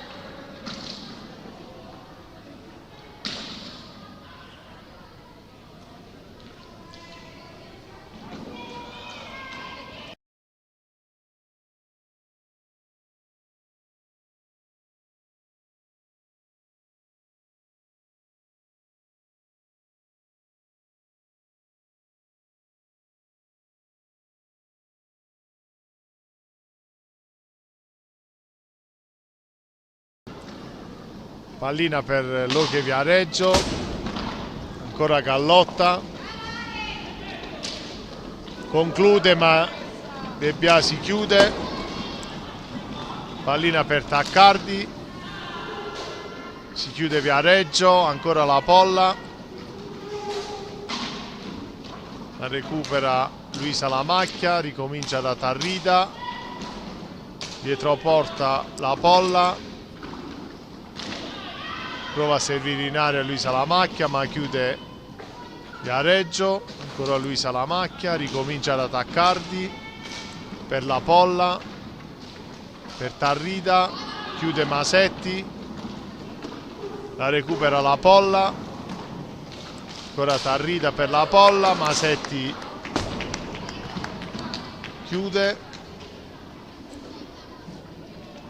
pallina per l'Oche Viareggio, ancora Gallotta, conclude ma De Biasi chiude, pallina per Taccardi, si chiude Viareggio, ancora la Polla, la recupera Luisa Lamacchia, ricomincia da Tarrida, dietro porta la Polla, prova a servire in area Luisa Lamacchia ma chiude Viareggio, ancora Luisa Lamacchia, ricomincia da Taccardi per la Polla, per Tarrida, chiude Masetti, la recupera la Polla, ancora Tarrida per la Polla, Masetti chiude,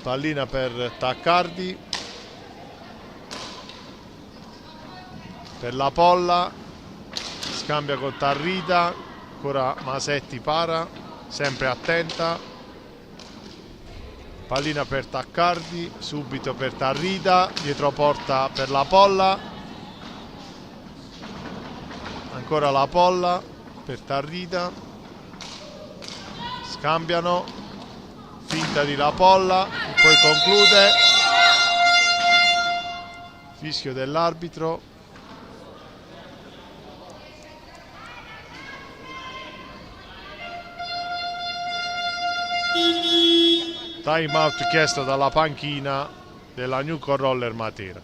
pallina per Taccardi, per la Polla, scambia con Tarrida, ancora Masetti para, sempre attenta, pallina per Taccardi, subito per Tarrida, dietro porta per la Polla, ancora la Polla per Tarrida, scambiano, finta di la Polla e poi conclude, fischio dell'arbitro. Time out chiesto dalla panchina della Newco Roller Matera.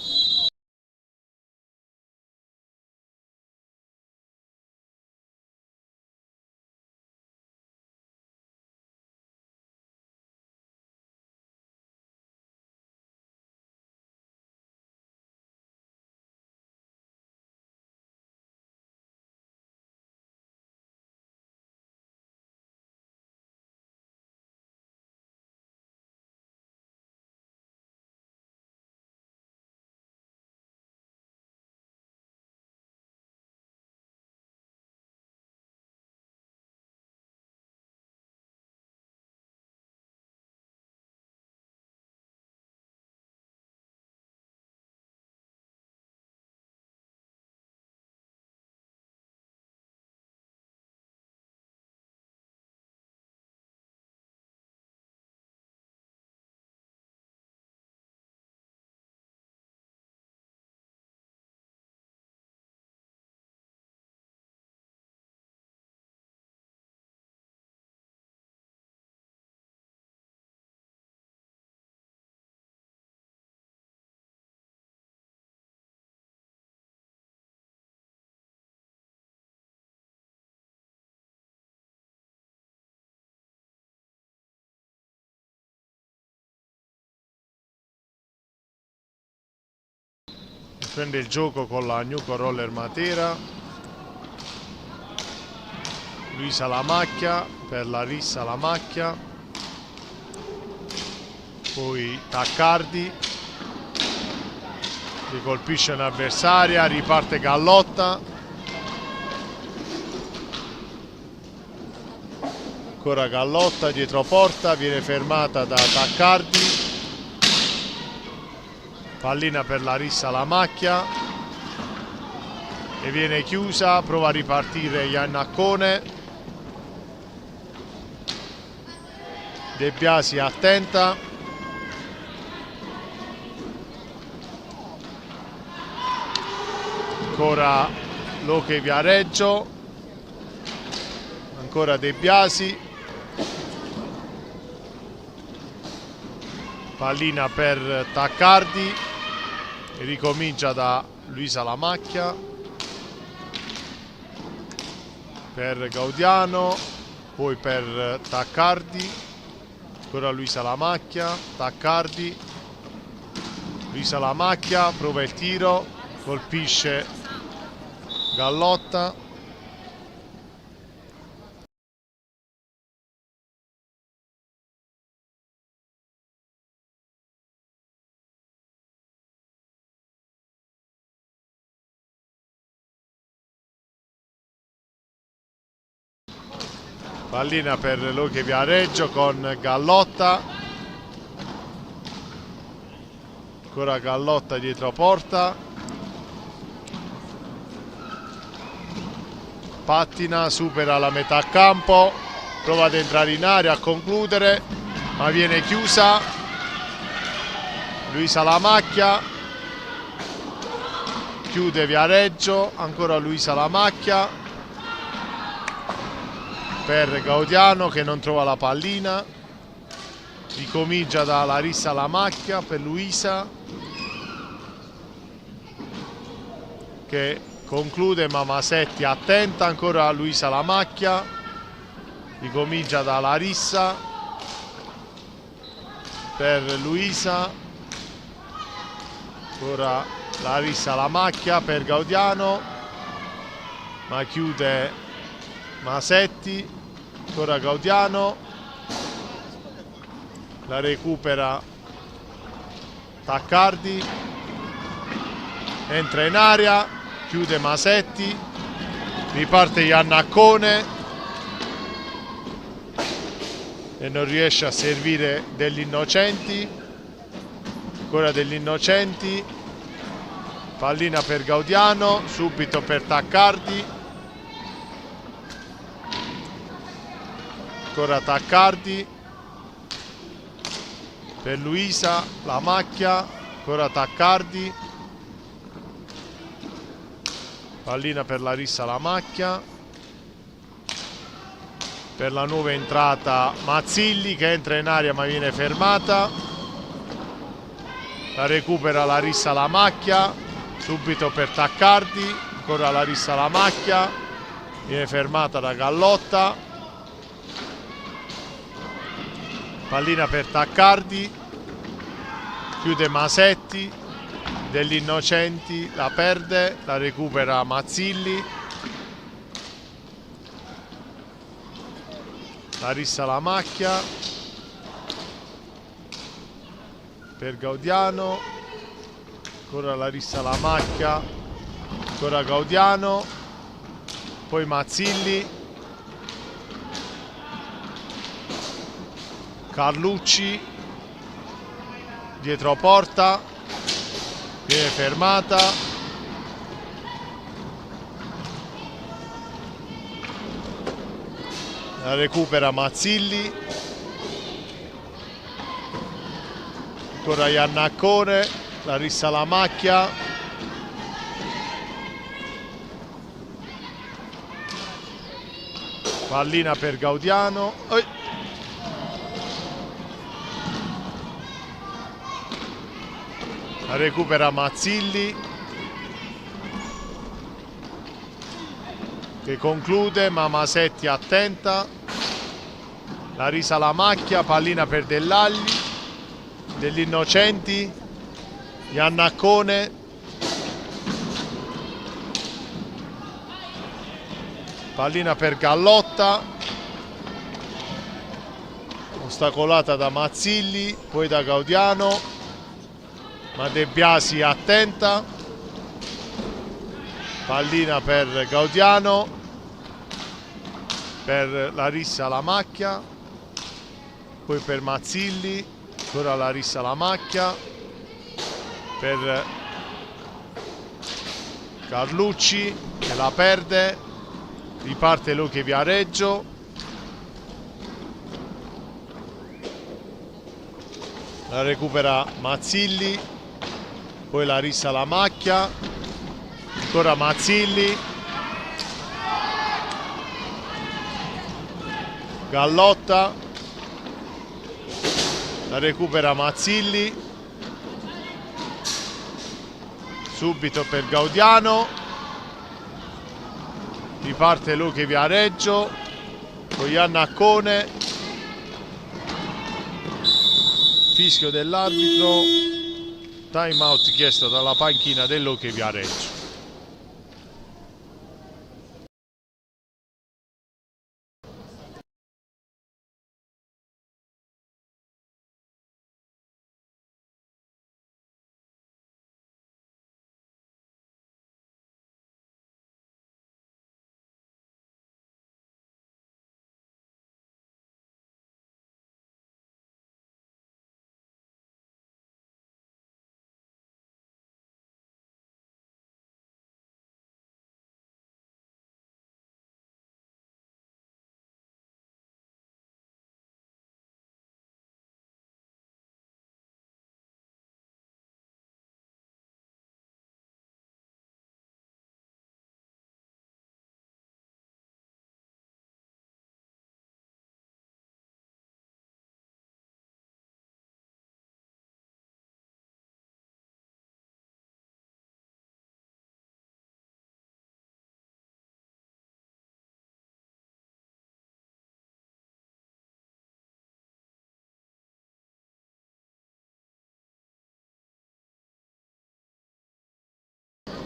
Prende il gioco con la Newco Roller Matera, Luisa Lamacchia per la Rissa Lamacchia, poi Taccardi che colpisce un'avversaria, riparte Gallotta, ancora Gallotta dietro porta, viene fermata da Taccardi, pallina per la Rissa Lamacchia e viene chiusa, prova a ripartire Iannaccone, De Biasi attenta, ancora l'Oche Viareggio, ancora De Biasi, pallina per Taccardi e ricomincia da Luisa Lamacchia per Gaudiano, poi per Taccardi, ancora Luisa Lamacchia, Taccardi, Luisa Lamacchia, prova il tiro, colpisce Gallotta, pallina per l'Oche Viareggio con Gallotta, ancora Gallotta dietro porta, pattina, supera la metà campo, prova ad entrare in area, a concludere, ma viene chiusa. Luisa Lamacchia chiude Viareggio, ancora Luisa Lamacchia per Gaudiano che non trova la pallina, ricomincia da Larissa Lamacchia per Luisa che conclude, ma Masetti attenta, ancora Luisa Lamacchia, ricomincia da Larissa per Luisa, ancora Larissa Lamacchia per Gaudiano, ma chiude Masetti, ancora Gaudiano, la recupera Taccardi, entra in area, chiude Masetti, riparte Iannaccone e non riesce a servire degli Innocenti, ancora degli Innocenti, pallina per Gaudiano, subito per Taccardi, ancora Taccardi per Luisa Lamacchia, ancora Taccardi, pallina per Larissa Lamacchia, per la nuova entrata Mazzilli che entra in aria ma viene fermata, la recupera Larissa Lamacchia, subito per Taccardi, ancora Larissa Lamacchia, viene fermata da Gallotta, pallina per Taccardi, chiude Masetti, degli Innocenti la perde, la recupera Mazzilli, Larissa Lamacchia per Gaudiano, ancora Larissa Lamacchia, ancora Gaudiano, poi Mazzilli, Carlucci dietro porta, viene fermata, la recupera Mazzilli, ancora Iannaccone, Larissa Lamacchia, pallina per Gaudiano, la recupera Mazzilli che conclude, ma Masetti attenta, Larissa Lamacchia, pallina per Dell'Agli, degli Innocenti, Iannaccone, pallina per Gallotta, ostacolata da Mazzilli, poi da Gaudiano, ma De Biasi attenta, pallina per Gaudiano, per Larissa Lamacchia, poi per Mazzilli, ancora Larissa Lamacchia, per Carlucci che la perde, riparte Luche Viareggio, la recupera Mazzilli, poi Larissa Lamacchia, ancora Mazzilli, Gallotta, la recupera Mazzilli, subito per Gaudiano, riparte Luche Viareggio, con Iannaccone, fischio dell'arbitro, time out chiesto dalla panchina del Luche Viareggio.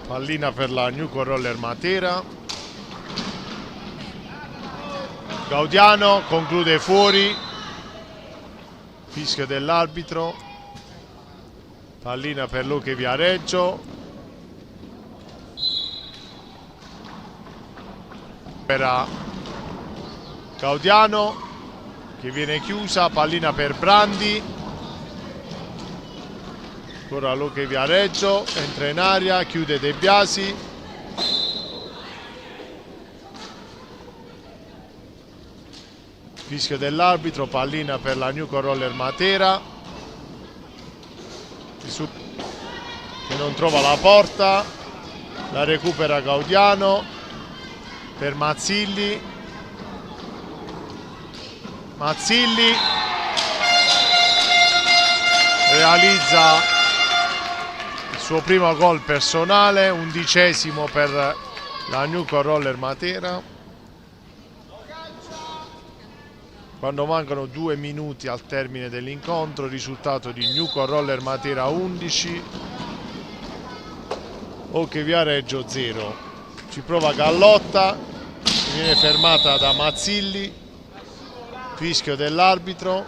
Pallina per la Newco Roller Matera. Gaudiano conclude fuori. Fischio dell'arbitro. Pallina per l'Hockey Viareggio. Per Gaudiano che viene chiusa. Pallina per Brandi. Ancora l'Hockey Viareggio, entra in aria, chiude De Biasi. Fischio dell'arbitro, pallina per la Newco Roller Matera che non trova la porta, la recupera Gaudiano per Mazzilli. Mazzilli realizza il suo primo gol personale, 11° per la Newco Roller Matera. Quando mancano 2 minuti al termine dell'incontro, risultato di Newco Roller Matera 11, Hockey Viareggio 0. Ci prova Gallotta, viene fermata da Mazzilli. Fischio dell'arbitro.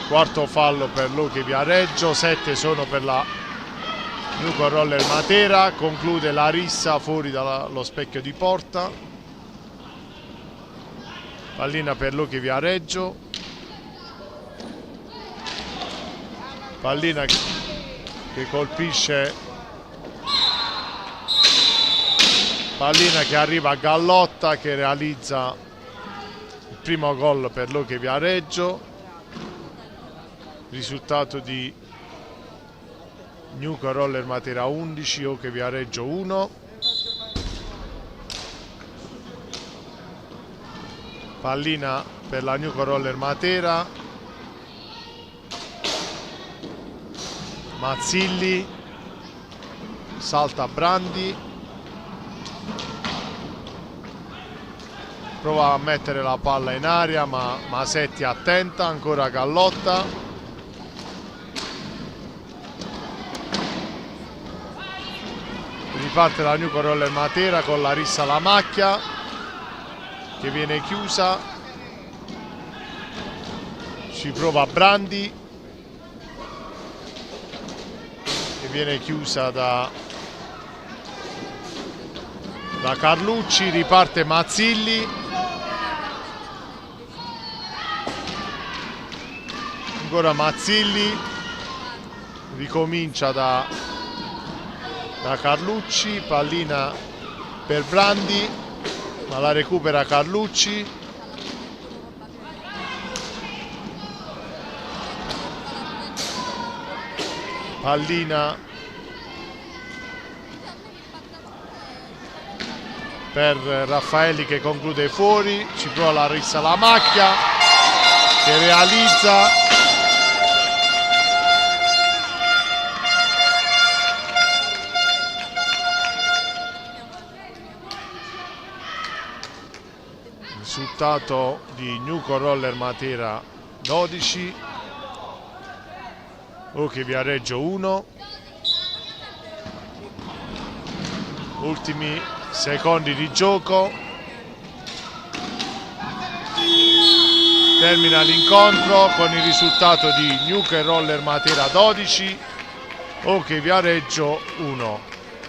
Quarto fallo per l'Hockey Viareggio, 7 sono per la Newco Roller Matera. Conclude la rissa fuori dallo specchio di porta. Pallina per l'Hockey Viareggio. Pallina che colpisce. Pallina che arriva a Gallotta che realizza il primo gol per l'Hockey Viareggio. Risultato di Newco Roller Matera 11, Hockey Viareggio 1. Pallina per la Newco Roller Matera. Mazzilli, salta Brandi, prova a mettere la palla in aria ma Masetti attenta, ancora Gallotta. Riparte la Newco Roller Matera con la rissa alla macchia che viene chiusa. Ci prova Brandi che viene chiusa da Carlucci. Riparte Mazzilli, ancora Mazzilli, ricomincia da Carlucci. Pallina per Brandi ma la recupera Carlucci. Pallina per Raffaelli che conclude fuori. Ci prova la rissa alla macchia che realizza risultato di Newco Roller Matera 12, Hockey Viareggio 1. Ultimi secondi di gioco, termina l'incontro con il risultato di Newco Roller Matera 12, Hockey Viareggio 1.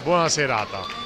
Buona serata.